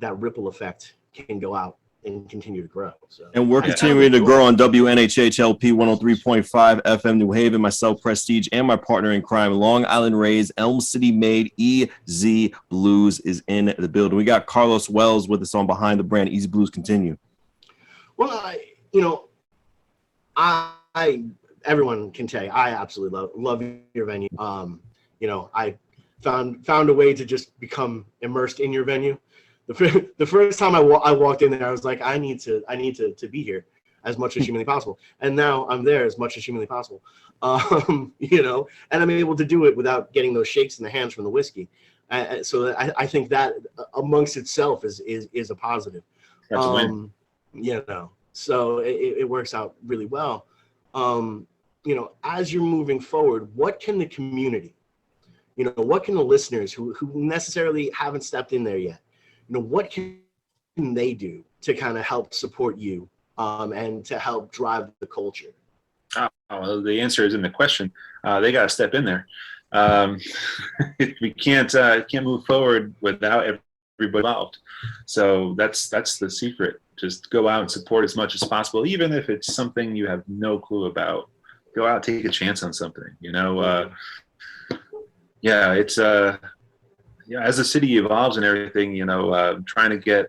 Speaker 3: that ripple effect can go out and continue to grow. So,
Speaker 2: and we're continuing to grow on WNHH LP 103.5 FM New Haven. Myself, Prestige, and my partner in crime, Long Island Rays, Elm City made Easy Bluez is in the building. We got Carlos Wells with us on Behind the Brand. Easy Bluez, continue.
Speaker 3: Well, everyone can tell you, I absolutely love your venue. I found a way to just become immersed in your venue. The first time I walked in there, I was like, I need to be here as much as humanly possible. And now I'm there as much as humanly possible. And I'm able to do it without getting those shakes in the hands from the whiskey. So I think that amongst itself is a positive.
Speaker 4: That's a win.
Speaker 3: So it works out really well. As you're moving forward, what can the community, what can the listeners who necessarily haven't stepped in there yet, what can they do to kind of help support you and to help drive the culture?
Speaker 4: Well, the answer is in the question. They got to step in there. We can't move forward without everybody involved. So that's the secret. Just go out and support as much as possible, even if it's something you have no clue about. Go out, take a chance on something. It's as the city evolves and everything, trying to get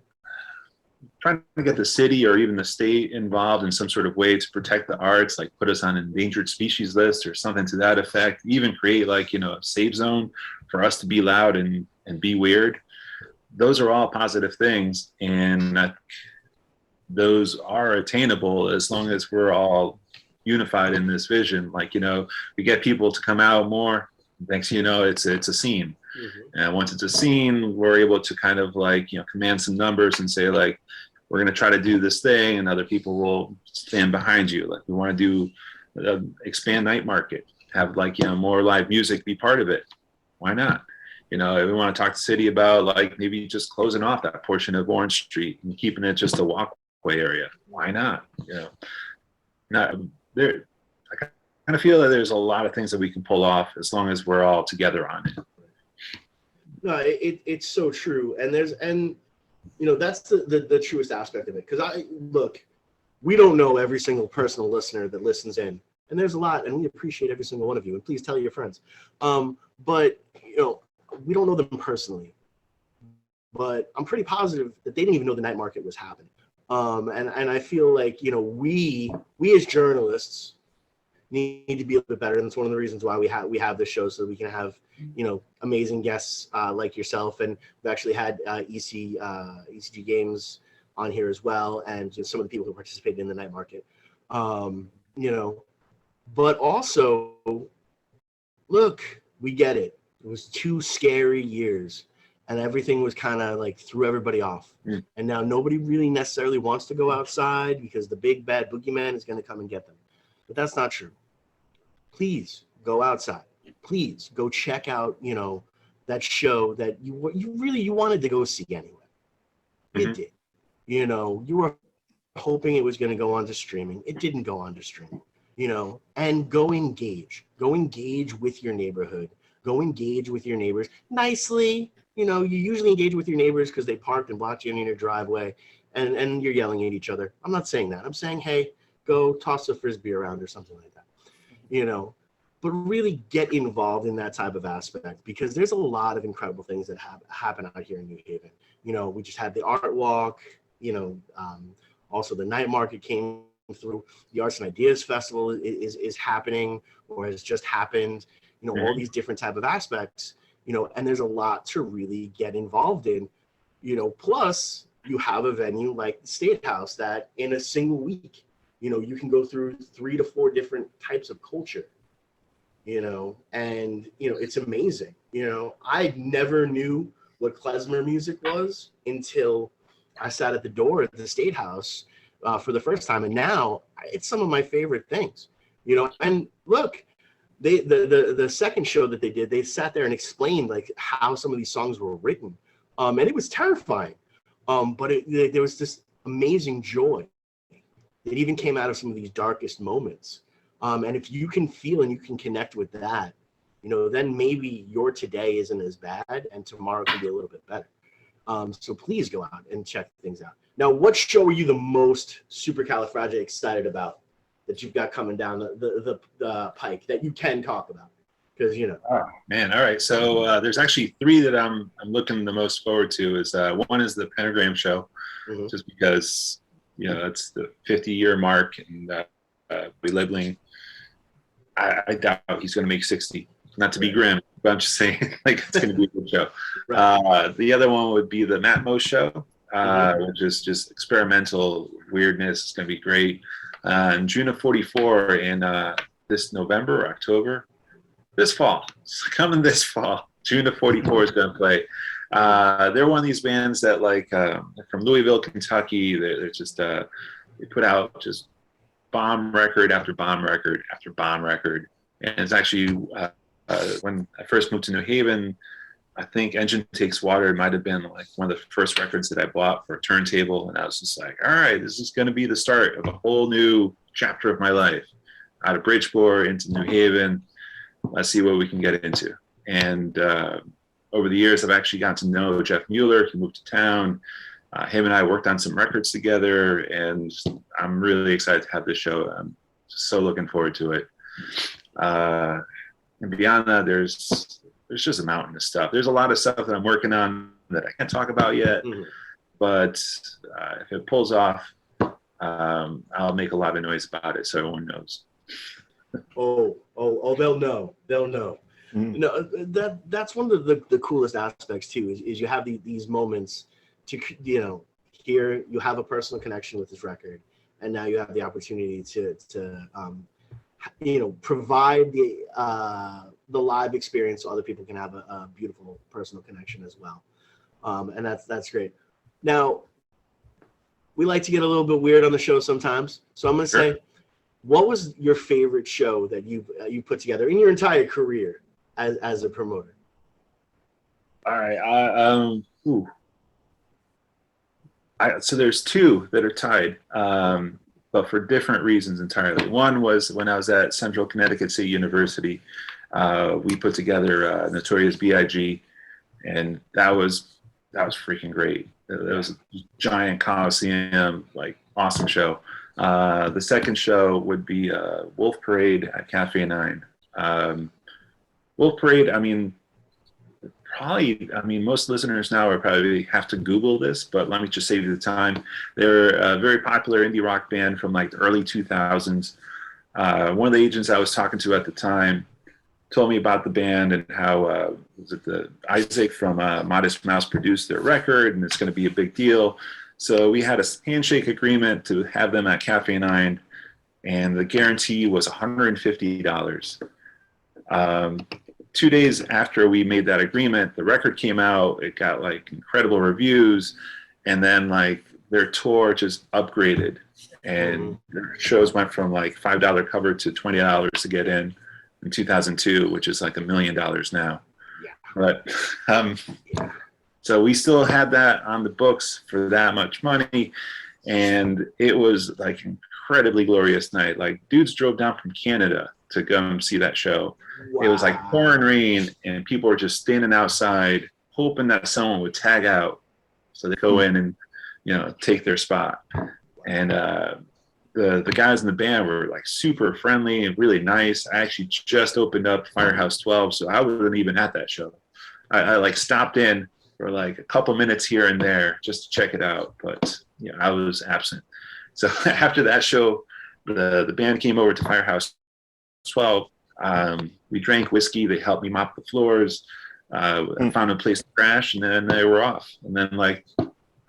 Speaker 4: the city or even the state involved in some sort of way to protect the arts, like put us on an endangered species list or something to that effect, even create a safe zone for us to be loud and be weird. Those are all positive things, and those are attainable as long as we're all unified in this vision. We get people to come out more. Next thing you know, it's a scene. Mm-hmm. And once it's a scene, we're able to kind of command some numbers and say we're going to try to do this thing, and other people will stand behind you. We want to do expand night market, have more live music be part of it. Why not? We want to talk to the city about maybe just closing off that portion of Orange Street and keeping it just a walkway area. Why not? Not there. I kind of feel that there's a lot of things that we can pull off as long as we're all together on it.
Speaker 3: No, it's so true, and that's the truest aspect of it. Because we don't know every single personal listener that listens in, and there's a lot, and we appreciate every single one of you, and please tell your friends. But we don't know them personally, but I'm pretty positive that they didn't even know the night market was happening. And I feel like we as journalists need to be a little bit better, and it's one of the reasons why we have this show, so that we can have amazing guests like yourself, and we've actually had ECG Games on here as well, and some of the people who participated in the night market. But also, look, we get it. It was 2 scary years, and everything was kind of threw everybody off. Mm. And now nobody really necessarily wants to go outside because the big bad boogeyman is going to come and get them. But that's not true. Please go outside. Please go check out, that show that you wanted to go see anyway. Mm-hmm. It did. You were hoping it was going to go on to streaming. It didn't go on to streaming. And go engage with your neighborhood. Go engage with your neighbors nicely. You usually engage with your neighbors because they parked and blocked you in your driveway, and you're yelling at each other. I'm not saying that. I'm saying, hey, go toss a Frisbee around or something like that. But really get involved in that type of aspect, because there's a lot of incredible things that happen out here in New Haven. We just had the art walk, also the night market came through. The Arts and Ideas Festival is happening, or has just happened. All these different type of aspects, and there's a lot to really get involved in, plus you have a venue like the State House that in a single week, you can go through 3 to 4 different types of culture, and, it's amazing. I never knew what klezmer music was until I sat at the door at the State House for the first time. And now it's some of my favorite things, and look, the second show that they did, they sat there and explained how some of these songs were written, and it was terrifying, but there was this amazing joy that even came out of some of these darkest moments, and if you can feel and you can connect with that, then maybe your today isn't as bad and tomorrow can be a little bit better. So please go out and check things out. Now, what show are you the most supercalifragilistic excited about that you've got coming down the pike that you can talk about? Because
Speaker 4: Oh man, all right. So there's actually three that I'm looking the most forward to. Is one is the Pentagram show, just because it's the 50-year mark, and belittling. I doubt he's going to make 60. Not to be grim, but I'm just saying, like, it's going to be a good show. Right. The other one would be the Matmo show, which is just experimental weirdness. It's going to be great. In June of 44, in this November or October, this fall, it's coming this fall. June of 44 is going to play. They're one of these bands that, like, from Louisville, Kentucky. They're just they put out just bomb record after bomb record after bomb record, and it's actually. When I first moved to New Haven, I think Engine Takes Water might have been like one of the first records that I bought for a turntable. And I was just like, all right, this is going to be the start of a whole new chapter of my life. Out of Bridgeport into New Haven, let's see what we can get into. And over the years, I've actually gotten to know Jeff Mueller. He moved to town. Him and I worked on some records together, and I'm really excited to have this show. I'm so looking forward to it. And beyond that, there's just a mountain of stuff. There's a lot of stuff that I'm working on that I can't talk about yet, but if it pulls off, I'll make a lot of noise about it so everyone knows.
Speaker 3: Oh, they'll know. They'll know. That's one of the coolest aspects too, is you have these moments to, here you have a personal connection with this record, and now you have the opportunity to provide the live experience so other people can have a beautiful personal connection as well. And that's great. Now, we like to get a little bit weird on the show sometimes. So I'm going to say, what was your favorite show that you put together in your entire career as a promoter?
Speaker 4: All right. So there's two that are tied. But for different reasons entirely. One was when I was at Central Connecticut State University, we put together Notorious B.I.G., and that was freaking great. It was a giant coliseum, like, awesome show. The second show would be Wolf Parade at Cafe 9. Wolf Parade, most listeners now are probably have to Google this, but let me just save you the time. They're a very popular indie rock band from like the early 2000s. One of the agents I was talking to at the time told me about the band and how Isaac from Modest Mouse produced their record, and it's going to be a big deal. So we had a handshake agreement to have them at Cafe 9, and the guarantee was $150. 2 days after we made that agreement, the record came out. It got like incredible reviews, and then like their tour just upgraded, and their shows went from like $5 cover to $20 to get in 2002, which is like $1 million now. But so we still had that on the books for that much money, and it was like incredibly glorious night. Like, dudes drove down from Canada to come see that show. Wow. It was like pouring rain, and people were just standing outside hoping that someone would tag out so they go in and take their spot. And the guys in the band were like super friendly and really nice. I actually just opened up Firehouse 12, so I wasn't even at that show. I like stopped in for like a couple minutes here and there just to check it out, but I was absent. So after that show, the band came over to Firehouse 12. We drank whiskey. They helped me mop the floors. I found a place to crash, and then they were off. And then like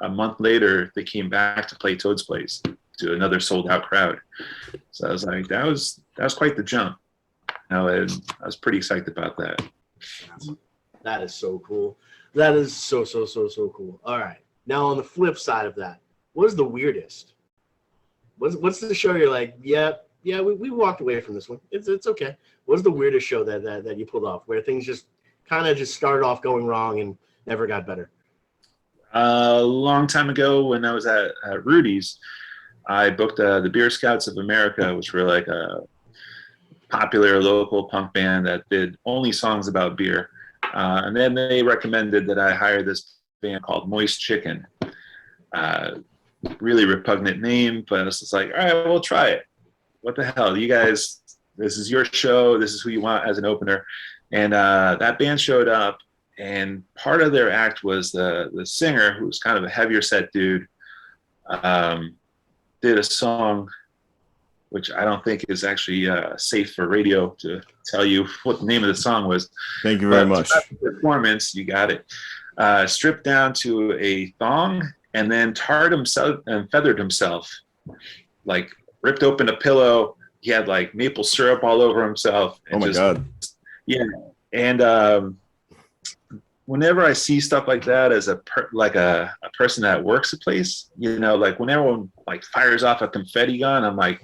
Speaker 4: a month later, they came back to play Toad's Place to another sold out crowd. So I was like, that was quite the jump. And I was pretty excited about that.
Speaker 3: That is so cool. That is so cool. All right. Now on the flip side of that, what is the weirdest? What's the show you're like, yeah, we walked away from this one. It's okay. What's the weirdest show that you pulled off where things just kind of just started off going wrong and never got better?
Speaker 4: A long time ago when I was at Rudy's, I booked the Beer Scouts of America, which were like a popular local punk band that did only songs about beer. And then they recommended that I hire this band called Moist Chicken. Really repugnant name, but it's just like, all right, we'll try it. What the hell, you guys? This is your show. This is who you want as an opener. And that band showed up, and part of their act was the singer, who was kind of a heavier set dude, did a song which I don't think is actually safe for radio to tell you what the name of the song was.
Speaker 2: Thank you very much.
Speaker 4: Performance, you got it. Stripped down to a thong and then tarred himself and feathered himself, like ripped open a pillow. He had like maple syrup all over himself.
Speaker 2: And oh my God.
Speaker 4: Yeah. And whenever I see stuff like that as a person that works a place, you know, like when everyone like fires off a confetti gun, I'm like,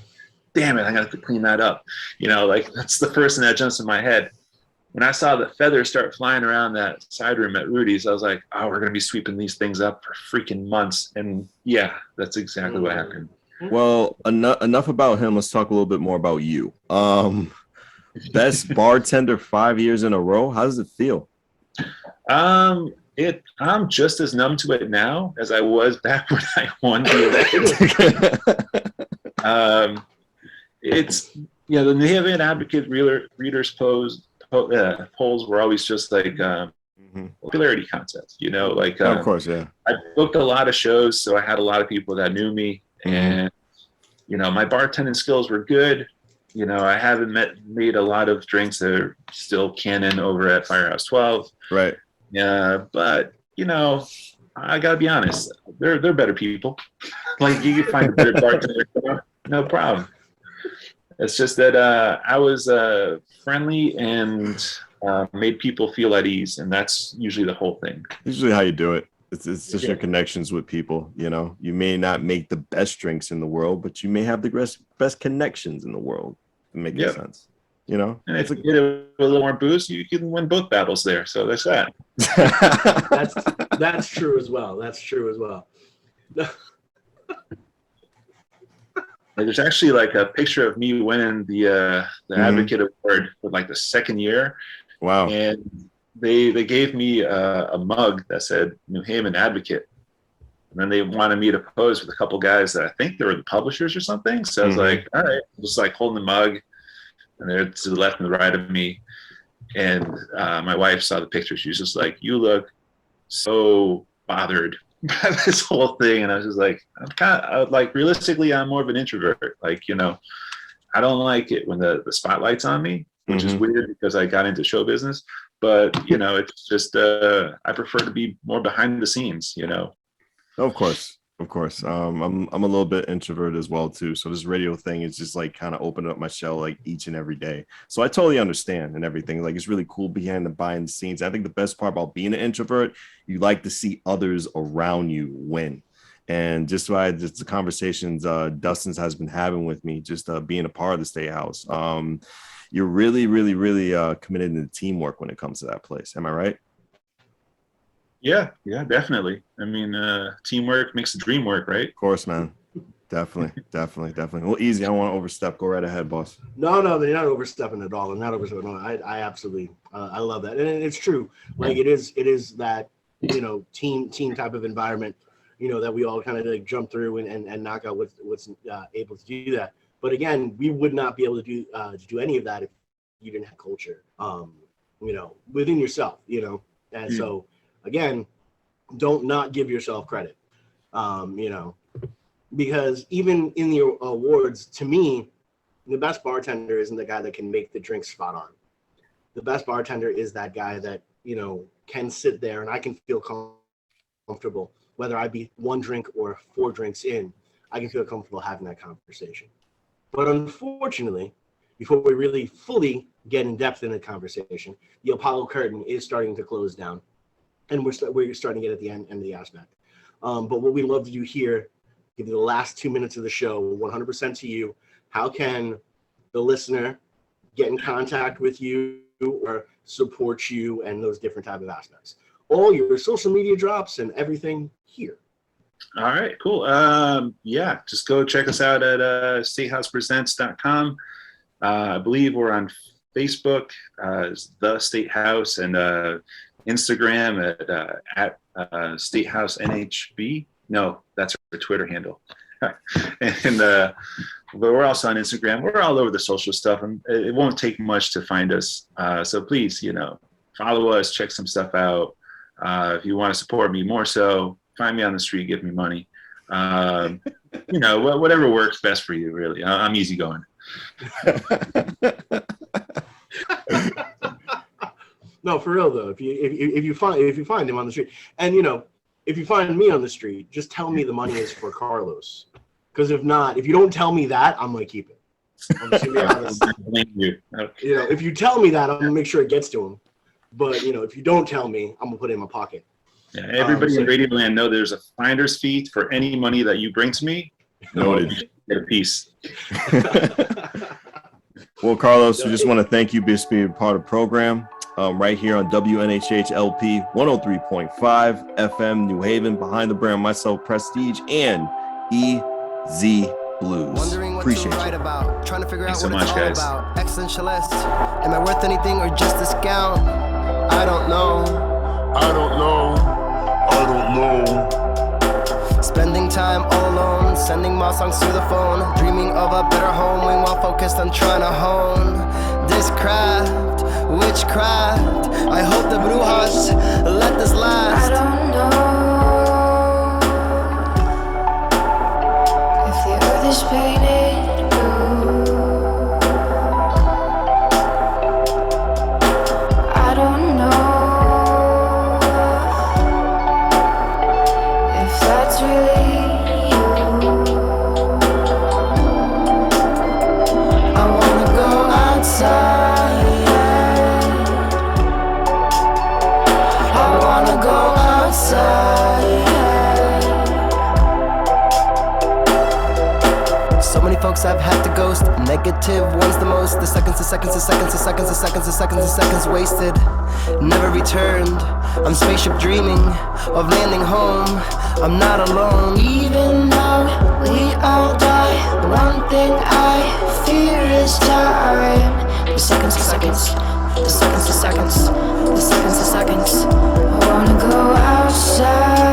Speaker 4: damn it, I got to clean that up. You know, like that's the first thing that jumps in my head. When I saw the feathers start flying around that side room at Rudy's, I was like, oh, we're going to be sweeping these things up for freaking months. And yeah, that's exactly what happened.
Speaker 2: Well, enough about him. Let's talk a little bit more about you. Best bartender 5 years in a row. How does it feel? I'm
Speaker 4: just as numb to it now as I was back when I won the election. It's, you know, the New Haven Advocate readers polls were always just like popularity contests, you know, like
Speaker 2: of course, yeah.
Speaker 4: I booked a lot of shows, so I had a lot of people that knew me, and you know, my bartending skills were good. You know, I haven't made a lot of drinks that are still canon over at Firehouse 12.
Speaker 2: Right.
Speaker 4: Yeah, but you know, I gotta be honest, they're better people. Like you can find a better bartender, no problem. It's just that I was friendly and made people feel at ease, and that's usually the whole thing.
Speaker 2: Usually how you do it. It's just your connections with people. You know, you may not make the best drinks in the world, but you may have the best connections in the world. Making sense. You know,
Speaker 4: and if you get a little more booze, you can win both battles there. So there's that.
Speaker 3: That's true as well. That's true as well.
Speaker 4: There's actually like a picture of me winning the Advocate Award for like the second year.
Speaker 2: Wow.
Speaker 4: And they gave me a mug that said New Haven Advocate. And then they wanted me to pose with a couple guys that I think they were the publishers or something. So I was like, all right, just like holding the mug, and they're to the left and the right of me. And my wife saw the picture. She was just like, you look so bothered by this whole thing. And I was just like, I'm kind of like, realistically, I'm more of an introvert. Like, you know, I don't like it when the spotlight's on me, which is weird because I got into show business. But, you know, it's just, I prefer to be more behind the scenes, you know.
Speaker 2: Of course. I'm a little bit introvert as well too. So this radio thing is just like kind of opening up my shell like each and every day. So I totally understand and everything. Like it's really cool behind the scenes. I think the best part about being an introvert, you like to see others around you win. And just the conversations Dustin has been having with me, just being a part of the State House. You're really, really, really committed to teamwork when it comes to that place. Am I right?
Speaker 4: Yeah, definitely. I mean, teamwork makes the dream work, right?
Speaker 2: Of course, man. Definitely. Well, easy. I don't want to overstep. Go right ahead, boss.
Speaker 3: No, they're not overstepping at all. I'm not overstepping. No, I absolutely, I love that, and it's true. Like it is that, you know, team type of environment, you know, that we all kind of like jump through and knock out what's able to do that. But again, we would not be able to do any of that if you didn't have culture, you know, within yourself, you know, and so. Again, don't not give yourself credit, you know, because even in the awards, to me, the best bartender isn't the guy that can make the drink spot on. The best bartender is that guy that, you know, can sit there and I can feel comfortable, whether I be one drink or 4 drinks in, I can feel comfortable having that conversation. But unfortunately, before we really fully get in depth in the conversation, the Apollo curtain is starting to close down. And we're starting to get at the end of the aspect. But what we love to do here, give you the last 2 minutes of the show, 100% to you. How can the listener get in contact with you or support you and those different type of aspects? All your social media drops and everything here.
Speaker 4: All right, cool. Yeah, just go check us out at statehousepresents.com. I believe we're on Facebook, The State House, and Instagram at Statehouse NHB. No, that's our Twitter handle. And but we're also on Instagram. We're all over the social stuff, and it won't take much to find us. So please, follow us, check some stuff out. If you want to support me more so, find me on the street, give me money. Whatever works best for you, really. I'm easygoing.
Speaker 3: No, for real though. If you find him on the street, and if you find me on the street, just tell me the money is for Carlos. Because if not, if you don't tell me that, I'm gonna keep it. I'm just gonna be honest. If you tell me that, I'm gonna make sure it gets to him. But if you don't tell me, I'm gonna put it in my pocket.
Speaker 4: Yeah, everybody in Radioland know there's a finder's fee for any money that you bring to me.
Speaker 2: Noted.
Speaker 4: Get a piece.
Speaker 2: Well, Carlos, we just want to thank you for being part of the program right here on WNHH LP 103.5 FM New Haven. Behind the brand, myself, Prestige, and EZ Bluez.
Speaker 1: Wondering what
Speaker 2: Appreciate
Speaker 1: to write
Speaker 2: you.
Speaker 1: about, trying to figure
Speaker 4: Thanks
Speaker 1: out
Speaker 4: so
Speaker 1: what it's
Speaker 4: much,
Speaker 1: all
Speaker 4: guys.
Speaker 1: about. Existentialist. Am I worth anything or just a scout? I don't know. Spending time all alone, sending my songs to the phone, dreaming of a better home, we while focused on trying to hone this craft, witchcraft. I hope the Brujas let this last.
Speaker 5: I don't know if the earth is painted blue. I don't know if that's really you. I wanna go outside. I wanna go outside.
Speaker 1: So many folks I've had to ghost. Negative ones the most. The seconds wasted. Never returned. I'm spaceship dreaming of landing home. I'm not alone.
Speaker 5: Even though we all die, the one thing I fear is time. The seconds. I wanna go outside.